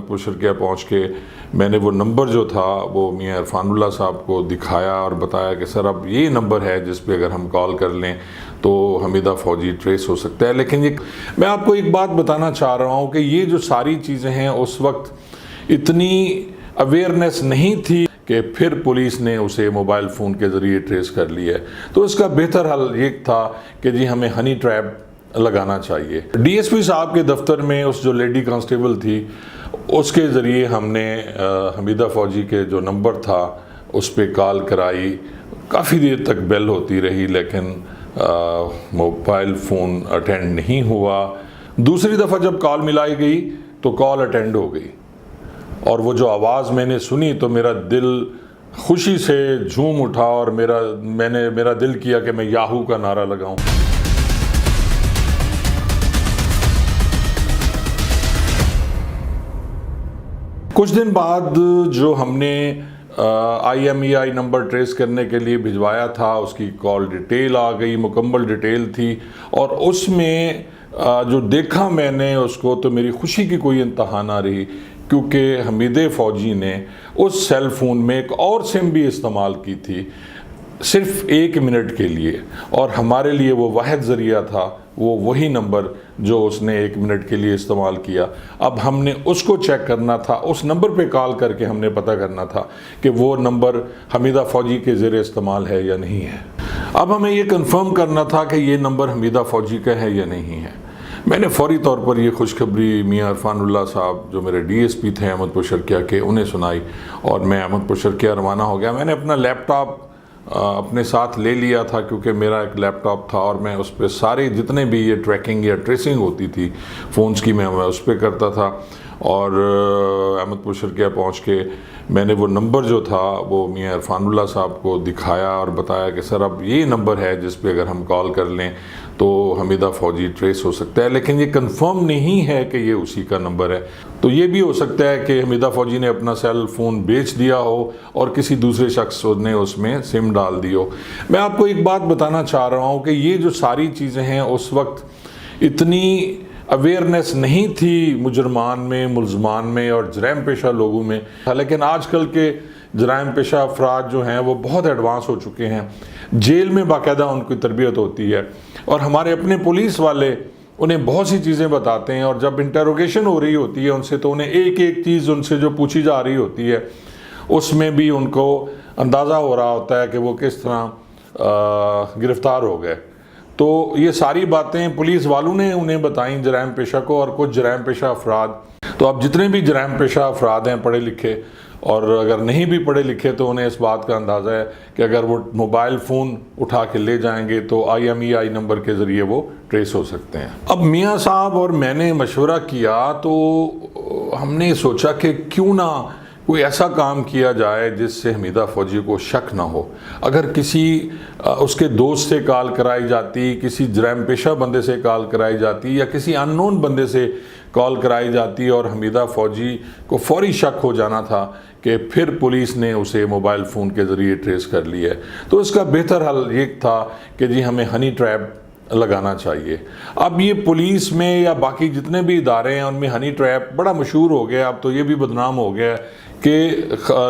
احمد پور شرقیہ پہنچ کے میں نے وہ نمبر جو تھا وہ میاں عرفان اللہ صاحب کو دکھایا اور بتایا کہ سر اب یہ نمبر ہے جس پہ اگر ہم کال کر لیں تو حمیدہ فوجی ٹریس ہو سکتا ہے. لیکن یہ میں آپ کو ایک بات بتانا چاہ رہا ہوں کہ یہ جو ساری چیزیں ہیں اس وقت اتنی اویئرنیس نہیں تھی کہ پھر پولیس نے اسے موبائل فون کے ذریعے ٹریس کر لیا ہے. تو اس کا بہتر حل یہ تھا کہ جی ہمیں ہنی ٹریپ لگانا چاہیے. ڈی ایس پی صاحب کے دفتر میں اس جو لیڈی کانسٹیبل تھی اس کے ذریعے ہم نے حمیدہ فوجی کے جو نمبر تھا اس پہ کال کرائی. کافی دیر تک بیل ہوتی رہی لیکن موبائل فون اٹینڈ نہیں ہوا. دوسری دفعہ جب کال ملائی گئی تو کال اٹینڈ ہو گئی اور وہ جو آواز میں نے سنی تو میرا دل خوشی سے جھوم اٹھا اور میرا دل کیا کہ میں یاہو کا نعرہ لگاؤں. کچھ دن بعد جو ہم نے I M E I number trace کرنے کے لیے بھجوایا تھا اس کی کال ڈیٹیل آ گئی, مکمل ڈیٹیل تھی, اور اس میں جو دیکھا میں نے اس کو تو میری خوشی کی کوئی انتہا نہ رہی, کیونکہ حمیدہ فوجی نے اس سیل فون میں ایک اور سم بھی استعمال کی تھی صرف 1 منٹ کے لیے, اور ہمارے لیے وہ واحد ذریعہ تھا وہ وہی نمبر جو اس نے 1 منٹ کے لیے استعمال کیا. اب ہم نے اس کو چیک کرنا تھا, اس نمبر پہ کال کر کے ہم نے پتہ کرنا تھا کہ وہ نمبر حمیدہ فوجی کے زیر استعمال ہے یا نہیں ہے. اب ہمیں یہ کنفرم کرنا تھا کہ یہ نمبر حمیدہ فوجی کا ہے یا نہیں ہے. میں نے فوری طور پر یہ خوشخبری میاں عرفان اللہ صاحب جو میرے ڈی ایس پی تھے احمد پور شرقیہ کے انہیں سنائی اور میں احمد پور شرقیہ روانہ ہو گیا. میں نے اپنا لیپ ٹاپ اپنے ساتھ لے لیا تھا کیونکہ میرا ایک لیپ ٹاپ تھا اور میں اس پہ سارے جتنے بھی یہ ٹریکنگ یا ٹریسنگ ہوتی تھی فونز کی میں اس پہ کرتا تھا. اور احمد پور شرقیہ پہنچ کے میں نے وہ نمبر جو تھا وہ میاں عرفان اللہ صاحب کو دکھایا اور بتایا کہ سر اب یہ نمبر ہے جس پہ اگر ہم کال کر لیں تو حمیدہ فوجی ٹریس ہو سکتا ہے. لیکن یہ کنفرم نہیں ہے کہ یہ اسی کا نمبر ہے. تو یہ بھی ہو سکتا ہے کہ حمیدہ فوجی نے اپنا سیل فون بیچ دیا ہو اور کسی دوسرے شخص نے اس میں سم ڈال دی ہو. میں آپ کو ایک بات بتانا چاہ رہا ہوں کہ یہ جو ساری چیزیں ہیں اس وقت اتنی اویئرنیس نہیں تھی مجرمان میں, ملزمان میں اور جرائم پیشہ لوگوں میں. لیکن آج کل کے جرائم پیشہ افراد جو ہیں وہ بہت ایڈوانس ہو چکے ہیں. جیل میں باقاعدہ ان کی تربیت ہوتی ہے اور ہمارے اپنے پولیس والے انہیں بہت سی چیزیں بتاتے ہیں, اور جب انٹروگیشن ہو رہی ہوتی ہے ان سے تو انہیں ایک ایک چیز ان سے جو پوچھی جا رہی ہوتی ہے اس میں بھی ان کو اندازہ ہو رہا ہوتا ہے کہ وہ کس طرح گرفتار ہو گئے. تو یہ ساری باتیں پولیس والوں نے انہیں بتائیں جرائم پیشہ کو, اور کچھ جرائم پیشہ افراد. تو اب جتنے بھی جرائم پیشہ افراد ہیں پڑھے لکھے, اور اگر نہیں بھی پڑھے لکھے تو انہیں اس بات کا اندازہ ہے کہ اگر وہ موبائل فون اٹھا کے لے جائیں گے تو آئی ایم ای آئی نمبر کے ذریعے وہ ٹریس ہو سکتے ہیں. اب میاں صاحب اور میں نے مشورہ کیا تو ہم نے سوچا کہ کیوں نہ کوئی ایسا کام کیا جائے جس سے حمیدہ فوجی کو شک نہ ہو. اگر کسی اس کے دوست سے کال کرائی جاتی, کسی جرائم پیشہ بندے سے کال کرائی جاتی یا کسی ان نون بندے سے کال کرائی جاتی اور حمیدہ فوجی کو فوری شک ہو جانا تھا کہ پھر پولیس نے اسے موبائل فون کے ذریعے ٹریس کر لیا ہے, تو اس کا بہتر حل یہ تھا کہ جی ہمیں ہنی ٹریپ لگانا چاہیے. اب یہ پولیس میں یا باقی جتنے بھی ادارے ہیں ان میں ہنی ٹریپ بڑا مشہور ہو گیا. اب تو یہ بھی بدنام ہو گیا کہ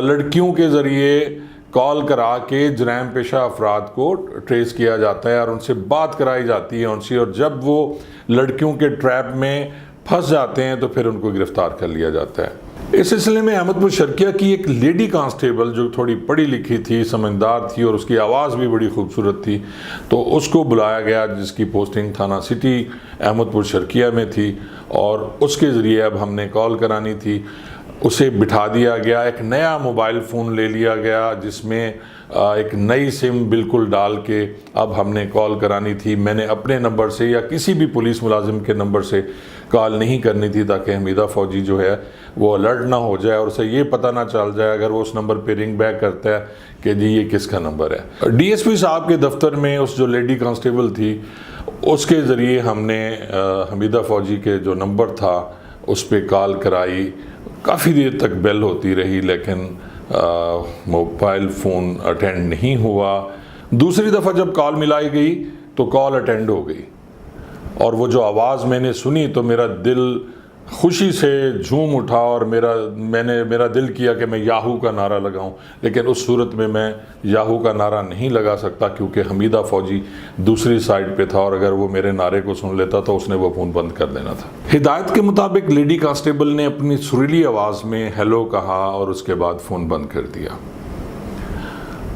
لڑکیوں کے ذریعے کال کرا کے جرائم پیشہ افراد کو ٹریس کیا جاتا ہے اور ان سے بات کرائی جاتی ہے ان سے, اور جب وہ لڑکیوں کے ٹریپ میں پھنس جاتے ہیں تو پھر ان کو گرفتار کر لیا جاتا ہے. اس سلسلے میں احمد پور شرقیہ کی ایک لیڈی کانسٹیبل جو تھوڑی پڑھی لکھی تھی, سمجھدار تھی اور اس کی آواز بھی بڑی خوبصورت تھی, تو اس کو بلایا گیا جس کی پوسٹنگ تھانہ سٹی احمد پور شرقیہ میں تھی, اور اس کے ذریعے اب ہم نے کال کرانی تھی. اسے بٹھا دیا گیا, ایک نیا موبائل فون لے لیا گیا جس میں ایک نئی سم بالکل ڈال کے اب ہم نے کال کرانی تھی. میں نے اپنے نمبر سے یا کسی بھی پولیس ملازم کے نمبر سے کال نہیں کرنی تھی تاکہ حمیدہ فوجی جو ہے وہ الرٹ نہ ہو جائے اور اسے یہ پتہ نہ چل جائے اگر وہ اس نمبر پہ رنگ بیک کرتا ہے کہ جی یہ کس کا نمبر ہے. ڈی ایس پی صاحب کے دفتر میں اس جو لیڈی کانسٹیبل تھی اس کے ذریعے ہم نے حمیدہ فوجی کے جو نمبر تھا اس پہ کال کرائی. کافی دیر تک بیل ہوتی رہی لیکن موبائل فون اٹینڈ نہیں ہوا. دوسری دفعہ جب کال ملائی گئی تو کال اٹینڈ ہو گئی, اور وہ جو آواز میں نے سنی تو میرا دل خوشی سے جھوم اٹھا اور میرا دل کیا کہ میں یاہو کا نعرہ لگاؤں، لیکن اس صورت میں یاہو کا نعرہ نہیں لگا سکتا کیونکہ حمیدہ فوجی دوسری سائڈ پہ تھا، اور اگر وہ میرے نعرے کو سن لیتا تو اس نے وہ فون بند کر دینا تھا۔ ہدایت کے مطابق لیڈی کانسٹیبل نے اپنی سریلی آواز میں ہیلو کہا اور اس کے بعد فون بند کر دیا۔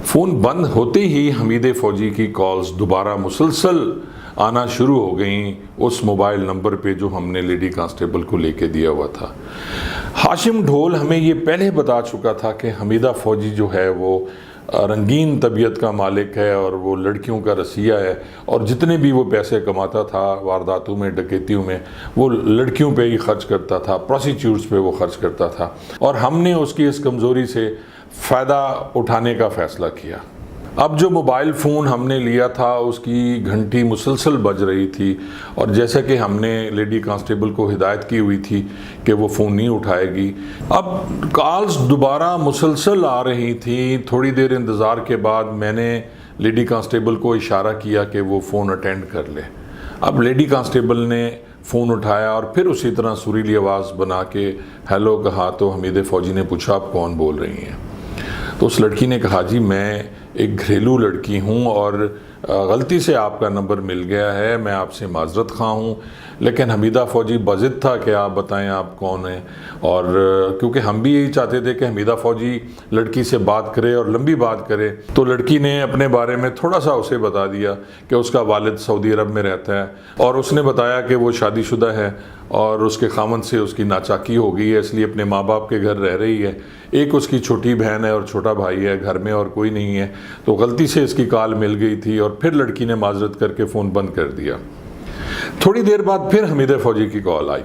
فون بند ہوتے ہی حمیدہ فوجی کی کالز دوبارہ مسلسل آنا شروع ہو گئیں اس موبائل نمبر پہ جو ہم نے لیڈی کانسٹیبل کو لے کے دیا ہوا تھا۔ ہاشم ڈھول ہمیں یہ پہلے بتا چکا تھا کہ حمیدہ فوجی جو ہے وہ رنگین طبیعت کا مالک ہے اور وہ لڑکیوں کا رسیہ ہے، اور جتنے بھی وہ پیسے کماتا تھا وارداتوں میں، ڈکیتیوں میں، وہ لڑکیوں پہ ہی خرچ کرتا تھا، پروسٹیٹیوٹس پہ وہ خرچ کرتا تھا، اور ہم نے اس کی اس کمزوری سے فائدہ اٹھانے کا فیصلہ کیا۔ اب جو موبائل فون ہم نے لیا تھا اس کی گھنٹی مسلسل بج رہی تھی، اور جیسا کہ ہم نے لیڈی کانسٹیبل کو ہدایت کی ہوئی تھی کہ وہ فون نہیں اٹھائے گی، اب کالز دوبارہ مسلسل آ رہی تھی۔ تھوڑی دیر انتظار کے بعد میں نے لیڈی کانسٹیبل کو اشارہ کیا کہ وہ فون اٹینڈ کر لے۔ اب لیڈی کانسٹیبل نے فون اٹھایا اور پھر اسی طرح سریلی آواز بنا کے ہیلو کہا، تو حمیدہ فوجی نے پوچھا آپ کون بول رہی ہیں؟ تو اس لڑکی نے کہا جی میں ایک گھریلو لڑکی ہوں اور غلطی سے آپ کا نمبر مل گیا ہے، میں آپ سے معذرت خواہ ہوں۔ لیکن حمیدہ فوجی بضد تھا کہ آپ بتائیں آپ کون ہیں، اور کیونکہ ہم بھی یہی چاہتے تھے کہ حمیدہ فوجی لڑکی سے بات کرے اور لمبی بات کرے، تو لڑکی نے اپنے بارے میں تھوڑا سا اسے بتا دیا کہ اس کا والد سعودی عرب میں رہتا ہے، اور اس نے بتایا کہ وہ شادی شدہ ہے اور اس کے خاوند سے اس کی ناچاکی ہو گئی ہے، اس لیے اپنے ماں باپ کے گھر رہ رہی ہے، ایک اس کی چھوٹی بہن ہے اور چھوٹا بھائی ہے، گھر میں اور کوئی نہیں ہے، تو غلطی سے اس کی کال مل گئی تھی، اور پھر لڑکی نے معذرت کر کے فون بند کر دیا۔ تھوڑی دیر بعد پھر حمیدہ فوجی کی کال آئی،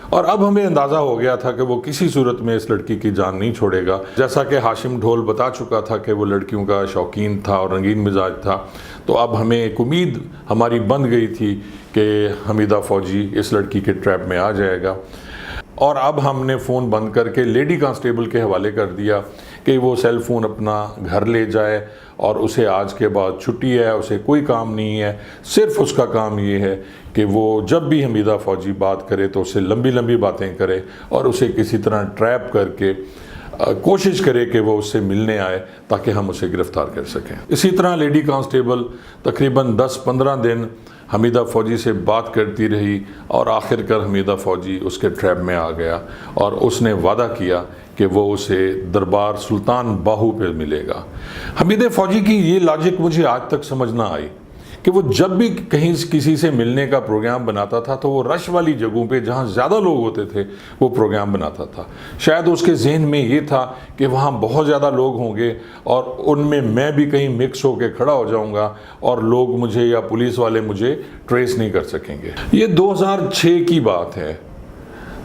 اور اب ہمیں اندازہ ہو گیا تھا کہ وہ کسی صورت میں اس لڑکی کی جان نہیں چھوڑے گا۔ جیسا کہ ہاشم ڈھول بتا چکا تھا کہ وہ لڑکیوں کا شوقین تھا اور رنگین مزاج تھا، تو اب ہمیں ایک امید ہماری بن گئی تھی کہ حمیدہ فوجی اس لڑکی کے ٹریپ میں آ جائے گا۔ اور اب ہم نے فون بند کر کے لیڈی کانسٹیبل کے حوالے کر دیا کہ وہ سیل فون اپنا گھر لے جائے، اور اسے آج کے بعد چھٹی ہے، اسے کوئی کام نہیں ہے، صرف اس کا کام یہ ہے کہ وہ جب بھی حمیدہ فوجی بات کرے تو اسے لمبی لمبی باتیں کرے اور اسے کسی طرح ٹریپ کر کے کوشش کرے کہ وہ اس سے ملنے آئے تاکہ ہم اسے گرفتار کر سکیں۔ اسی طرح لیڈی کانسٹیبل تقریباً 10-15 دن حمیدہ فوجی سے بات کرتی رہی، اور آخر کر حمیدہ فوجی اس کے ٹریپ میں آ گیا، اور اس نے وعدہ کیا کہ وہ اسے دربار سلطان باہو پہ ملے گا۔ حمیدہ فوجی کی یہ لاجک مجھے آج تک سمجھ نہ آئی کہ وہ جب بھی کہیں کسی سے ملنے کا پروگرام بناتا تھا تو وہ رش والی جگہوں پہ جہاں زیادہ لوگ ہوتے تھے وہ پروگرام بناتا تھا۔ شاید اس کے ذہن میں یہ تھا کہ وہاں بہت زیادہ لوگ ہوں گے اور ان میں بھی کہیں مکس ہو کے کھڑا ہو جاؤں گا اور لوگ مجھے یا پولیس والے مجھے ٹریس نہیں کر سکیں گے۔ یہ 2006 کی بات ہے۔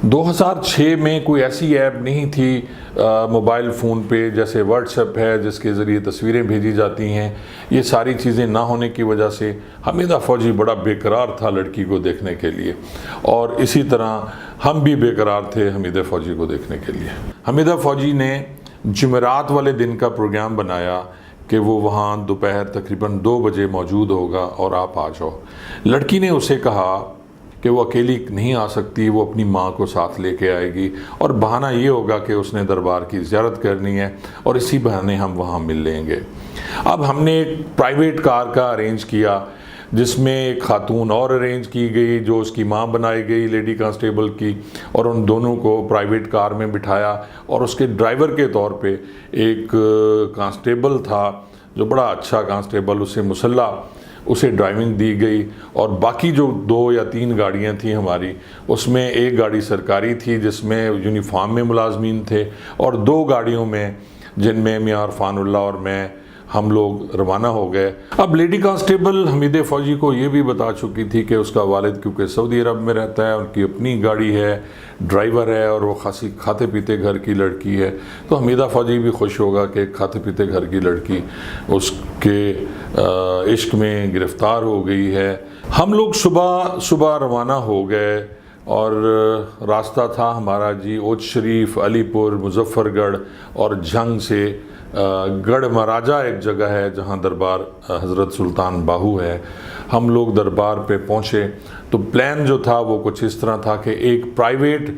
2006 میں کوئی ایسی ایپ نہیں تھی موبائل فون پہ جیسے واٹس ایپ ہے جس کے ذریعے تصویریں بھیجی جاتی ہیں۔ یہ ساری چیزیں نہ ہونے کی وجہ سے حمیدہ فوجی بڑا بے قرار تھا لڑکی کو دیکھنے کے لیے، اور اسی طرح ہم بھی بے قرار تھے حمیدہ فوجی کو دیکھنے کے لیے۔ حمیدہ فوجی نے جمعرات والے دن کا پروگرام بنایا کہ وہ وہاں دوپہر تقریباً 2 بجے موجود ہوگا اور آپ آ جاؤ۔ لڑکی نے اسے کہا کہ وہ اکیلی نہیں آ سکتی، وہ اپنی ماں کو ساتھ لے کے آئے گی، اور بہانہ یہ ہوگا کہ اس نے دربار کی زیارت کرنی ہے اور اسی بہانے ہم وہاں مل لیں گے۔ اب ہم نے ایک پرائیویٹ کار کا ارینج کیا جس میں ایک خاتون اور ارینج کی گئی جو اس کی ماں بنائی گئی لیڈی کانسٹیبل کی، اور ان دونوں کو پرائیویٹ کار میں بٹھایا، اور اس کے ڈرائیور کے طور پہ ایک کانسٹیبل تھا جو بڑا اچھا کانسٹیبل، اسے مسلح اسے ڈرائیونگ دی گئی، اور باقی جو 2 یا 3 گاڑیاں تھیں ہماری، اس میں ایک گاڑی سرکاری تھی جس میں یونیفارم میں ملازمین تھے، اور 2 گاڑیوں میں جن میں میاں عرفان اللہ اور میں ہم لوگ روانہ ہو گئے۔ اب لیڈی کانسٹیبل حمیدہ فوجی کو یہ بھی بتا چکی تھی کہ اس کا والد کیونکہ سعودی عرب میں رہتا ہے، ان کی اپنی گاڑی ہے، ڈرائیور ہے، اور وہ خاصی کھاتے پیتے گھر کی لڑکی ہے، تو حمیدہ فوجی بھی خوش ہوگا کہ ایک کھاتے پیتے گھر کی لڑکی اس کے عشق میں گرفتار ہو گئی ہے۔ ہم لوگ صبح روانہ ہو گئے، اور راستہ تھا ہمارا جی اوچھ شریف، علی پور، مظفر گڑھ اور جھنگ سے گڑھ مہاراجہ ایک جگہ ہے جہاں دربار حضرت سلطان باہو ہے۔ ہم لوگ دربار پہ پہنچے تو پلان جو تھا وہ کچھ اس طرح تھا کہ ایک پرائیویٹ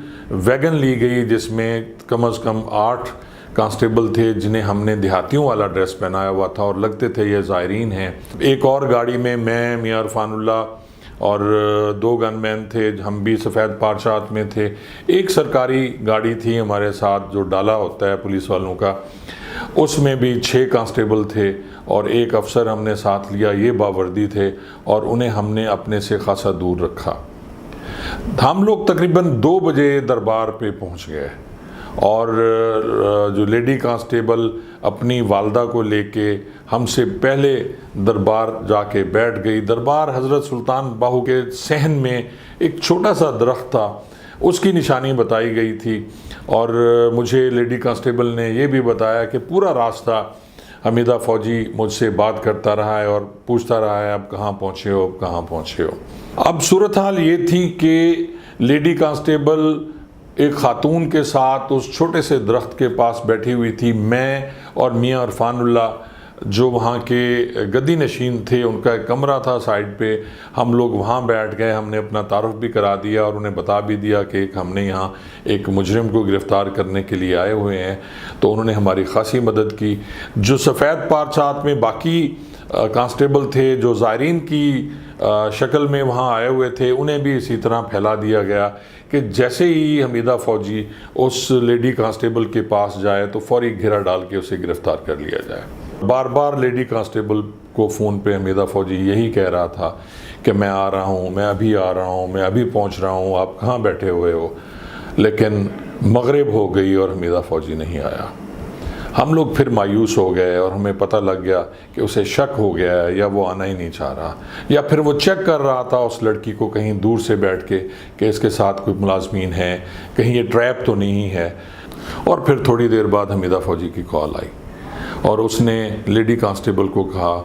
ویگن لی گئی جس میں کم از کم 8 کانسٹیبل تھے جنہیں ہم نے دیہاتیوں والا ڈریس پہنایا ہوا تھا اور لگتے تھے یہ زائرین ہیں۔ ایک اور گاڑی میں میاں عرفان اللہ اور 2 گن مین تھے، ہم بھی سفید پارچات میں تھے۔ ایک سرکاری گاڑی تھی ہمارے ساتھ جو ڈالا ہوتا ہے پولیس والوں کا، اس میں بھی 6 کانسٹیبل تھے اور ایک افسر ہم نے ساتھ لیا، یہ باوردی تھے اور انہیں ہم نے اپنے سے خاصا دور رکھا۔ ہم لوگ تقریباً 2 بجے دربار پہ پہنچ گئے اور جو لیڈی کانسٹیبل اپنی والدہ کو لے کے ہم سے پہلے دربار جا کے بیٹھ گئی۔ دربار حضرت سلطان باہو کے صحن میں ایک چھوٹا سا درخت تھا، اس کی نشانی بتائی گئی تھی اور مجھے لیڈی کانسٹیبل نے یہ بھی بتایا کہ پورا راستہ حمیدہ فوجی مجھ سے بات کرتا رہا ہے اور پوچھتا رہا ہے اب کہاں پہنچے ہو، اب کہاں پہنچے ہو۔ اب صورتحال یہ تھی کہ لیڈی کانسٹیبل ایک خاتون کے ساتھ اس چھوٹے سے درخت کے پاس بیٹھی ہوئی تھی، میں اور میاں عرفان اللہ جو وہاں کے گدی نشین تھے، ان کا ایک کمرہ تھا سائڈ پہ، ہم لوگ وہاں بیٹھ گئے۔ ہم نے اپنا تعارف بھی کرا دیا اور انہیں بتا بھی دیا کہ ہم نے یہاں ایک مجرم کو گرفتار کرنے کے لیے آئے ہوئے ہیں، تو انہوں نے ہماری خاصی مدد کی۔ جو سفید پارچات میں باقی کانسٹیبل تھے جو زائرین کی شکل میں وہاں آئے ہوئے تھے، انہیں بھی اسی طرح پھیلا دیا گیا کہ جیسے ہی حمیدہ فوجی اس لیڈی کانسٹیبل کے پاس جائے تو فوری گھیرا ڈال کے اسے گرفتار کر لیا جائے۔ بار بار لیڈی کانسٹیبل کو فون پہ حمیدہ فوجی یہی کہہ رہا تھا کہ میں آ رہا ہوں، میں ابھی آ رہا ہوں، میں ابھی پہنچ رہا ہوں، آپ کہاں بیٹھے ہوئے ہو؟ لیکن مغرب ہو گئی اور حمیدہ فوجی نہیں آیا۔ ہم لوگ پھر مایوس ہو گئے اور ہمیں پتہ لگ گیا کہ اسے شک ہو گیا ہے یا وہ آنا ہی نہیں چاہ رہا، یا پھر وہ چیک کر رہا تھا اس لڑکی کو کہیں دور سے بیٹھ کے کہ اس کے ساتھ کوئی ملازمین ہیں، کہیں یہ ٹریپ تو نہیں ہے۔ اور پھر تھوڑی دیر بعد حمیدہ فوجی کی کال آئی اور اس نے لیڈی کانسٹیبل کو کہا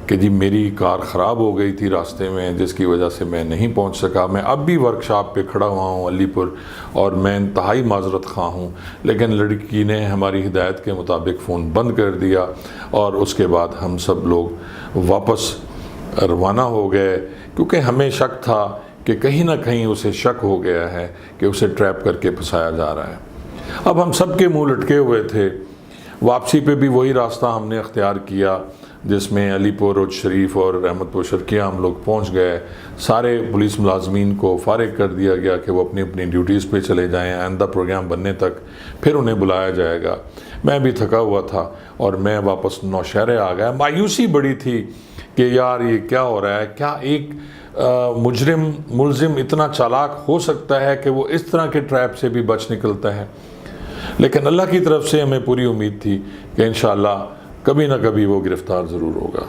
کہ جی میری کار خراب ہو گئی تھی راستے میں جس کی وجہ سے میں نہیں پہنچ سکا، میں اب بھی ورکشاپ پہ کھڑا ہوا ہوں علی پور اور میں انتہائی معذرت خواہ ہوں۔ لیکن لڑکی نے ہماری ہدایت کے مطابق فون بند کر دیا اور اس کے بعد ہم سب لوگ واپس روانہ ہو گئے، کیونکہ ہمیں شک تھا کہ کہیں نہ کہیں اسے شک ہو گیا ہے کہ اسے ٹریپ کر کے پھنسایا جا رہا ہے۔ اب ہم سب کے منہ لٹکے ہوئے تھے۔ واپسی پہ بھی وہی راستہ ہم نے اختیار کیا جس میں علی پور، اوچھ شریف اور احمد پور شرقیہ ہم لوگ پہنچ گئے۔ سارے پولیس ملازمین کو فارغ کر دیا گیا کہ وہ اپنی اپنی ڈیوٹیز پہ چلے جائیں، آئندہ پروگرام بننے تک پھر انہیں بلایا جائے گا۔ میں بھی تھکا ہوا تھا اور میں واپس نوشہرے آ گیا۔ مایوسی بڑی تھی کہ یار یہ کیا ہو رہا ہے، کیا ایک ملزم اتنا چالاک ہو سکتا ہے کہ وہ اس طرح کے ٹریپ سے بھی بچ نکلتا ہے؟ لیکن اللہ کی طرف سے ہمیں پوری امید تھی کہ انشاءاللہ کبھی نہ کبھی وہ گرفتار ضرور ہوگا۔